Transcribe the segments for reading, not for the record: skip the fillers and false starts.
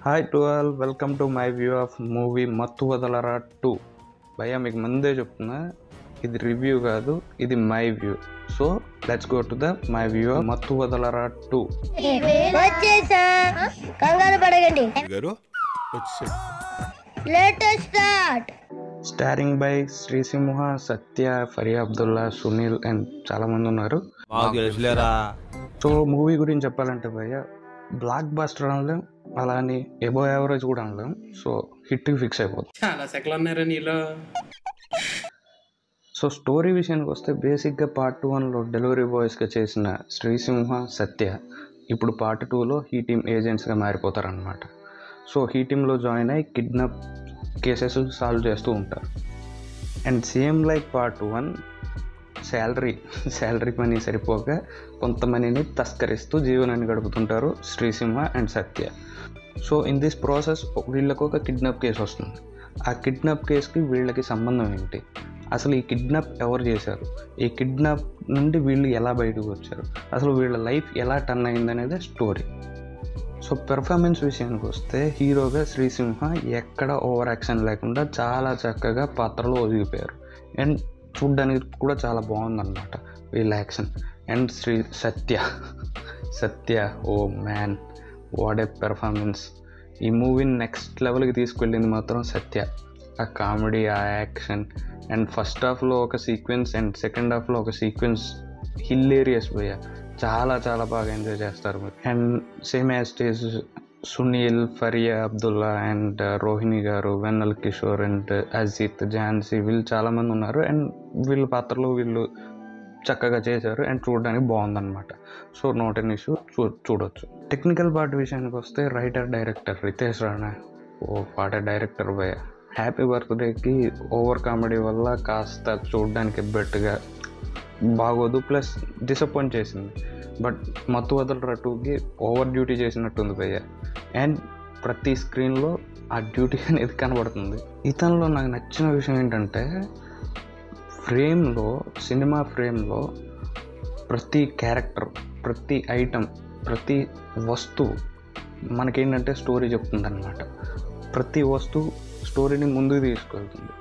Hi to all, welcome to my view of movie మత్తు వదలరా 2. భయ్యా మీకు ముందే చెప్తున్నా, ఇది రివ్యూ కాదు, ఇది my view. So let's go to the my view of Mathu Vadalara 2. కంగారు పడకండి, starring by Sri Simha, Satya, Faria Abdullah, Sunil and చాలా మంది ఉన్నారు. సో మూవీ గురించి చెప్పాలంటే భయ్య, బ్లాక్ బస్టర్ అనలేం, అలానే ఎబో యావరేజ్ కూడా అనలేం. సో హిట్ ఫిక్స్ అయిపోతుంది. చాలా సెకలు ఉన్నారా నీలో. సో స్టోరీ విషయానికి వస్తే బేసిక్గా పార్ట్ 1లో డెలివరీ బాయ్స్గా చేసిన శ్రీసింహ, సత్య ఇప్పుడు పార్ట్ 2లో హీ టీమ్ ఏజెంట్స్గా మారిపోతారనమాట. సో హీ టీంలో జాయిన్ అయ్యి కిడ్నాప్ కేసెస్ సాల్వ్ చేస్తూ ఉంటారు. And same like part 1, salary money సరిపోక కొంతమందిని తస్కరిస్తూ జీవనాన్ని గడుపుతుంటారు Sri Simha and Satya. So in this process వీళ్ళకు ఒక కిడ్నాప్ కేసు వస్తుంది. ఆ కిడ్నాప్ కేసుకి వీళ్ళకి సంబంధం ఏంటి, అసలు ఈ కిడ్నాప్ ఎవరు చేశారు, ఈ కిడ్నాప్ నుండి వీళ్ళు ఎలా బయటకు వచ్చారు, అసలు వీళ్ళ లైఫ్ ఎలా టర్న్ అయిందనేదే స్టోరీ. సో పెర్ఫార్మెన్స్ విషయానికి వస్తే హీరోగా శ్రీసింహ ఎక్కడ ఓవర్ యాక్షన్ లేకుండా చాలా చక్కగా పాత్రలో ఒదిగిపోయారు. అండ్ చూడ్డానికి కూడా చాలా బాగుందన్నమాట వీళ్ళ action. And Satya oh man, what a performance. ఈ మూవీని నెక్స్ట్ లెవెల్కి తీసుకెళ్ళింది మాత్రం సత్య. ఆ కామెడీ, ఆ యాక్షన్, అండ్ ఫస్ట్ హాఫ్లో ఒక సీక్వెన్స్ అండ్ సెకండ్ హాఫ్లో ఒక సీక్వెన్స్ హిల్లేరియస్ పోయా, చాలా చాలా బాగా ఎంజాయ్ చేస్తారు మీరు. And same as stage Sunil, Faria Abdullah and Rohini గారు, వెన్నెల కిషోర్ అండ్ అజిత్, ఝాన్సీ, వీళ్ళు చాలామంది ఉన్నారు. అండ్ వీళ్ళ పాత్రలు వీళ్ళు చక్కగా చేశారు అండ్ చూడడానికి బాగుందన్నమాట. సో నాట్ ఎన్ ఇష్యూ, చూడొచ్చు. టెక్నికల్ పార్ట్ విషయానికి వస్తే writer director Ritesh Rana, oh what a director భయ. హ్యాపీ బర్త్డేకి ఓవర్ కామెడీ వల్ల కాస్త చూడడానికి బెట్గా బాగోదు, ప్లస్ డిసప్పాయింట్ చేసింది. బట్ మత్తు వదలరా 2కి ఓవర్ డ్యూటీ చేసినట్టుంది భయ్య. అండ్ ప్రతి స్క్రీన్లో ఆ డ్యూటీ అనేది కనబడుతుంది. ఇతనిలో నాకు నచ్చిన విషయం ఏంటంటే, సినిమా ఫ్రేమ్లో ప్రతి క్యారెక్టర్, ప్రతి ఐటమ్, ప్రతి వస్తువు మనకేంటంటే స్టోరీ చెప్తుంది అనమాట. ప్రతి వస్తువు స్టోరీని ముందుకు తీసుకెళ్తుంది.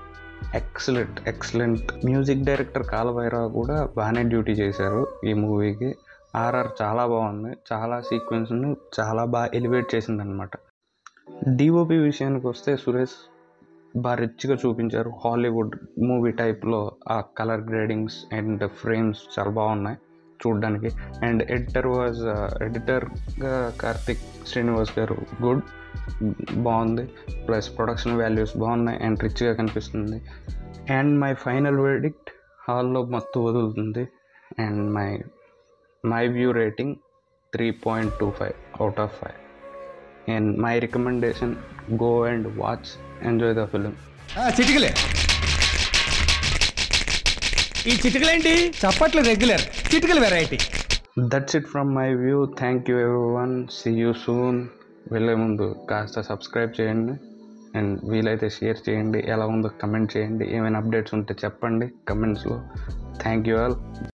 ఎక్సలెంట్ మ్యూజిక్ డైరెక్టర్ కాలభైరవ కూడా బాగానే డ్యూటీ చేశారు ఈ మూవీకి. ఆర్ఆర్ చాలా బాగుంది, చాలా సీక్వెన్స్ని చాలా బాగా ఎలివేట్ చేసిందనమాట. డిఓపి విషయానికి వస్తే సురేష్ బాగా రిచ్గా చూపించారు. హాలీవుడ్ మూవీ టైప్లో ఆ కలర్ గ్రేడింగ్స్ అండ్ ఫ్రేమ్స్ చాలా బాగున్నాయి చూడడానికి. అండ్ ఎడిటర్గా కార్తిక్ శ్రీనివాస్ గారు గుడ్, బాగుంది. ప్లస్ ప్రొడక్షన్ వాల్యూస్ బాగున్నాయి అండ్ రిచ్గా కనిపిస్తుంది. అండ్ మై ఫైనల్ వెర్డిక్ట్, హాల్లో మత్తు వదులుతుంది. And my view rating 3.25 out of 5. And my recommendation, go and watch, enjoy the film. చిటికలే ఈ చిటికలేంటి చప్పట్లు రెగ్యులర్, చిటికలు variety. That's it from my view. Thank you everyone. See you soon. వెళ్ళే ముందు కాస్త సబ్స్క్రైబ్ చేయండి అండ్ వీలైతే షేర్ చేయండి. ఎలా ఉందో కమెంట్ చేయండి. ఏమైనా అప్డేట్స్ ఉంటే చెప్పండి కమెంట్స్లో. Thank you all.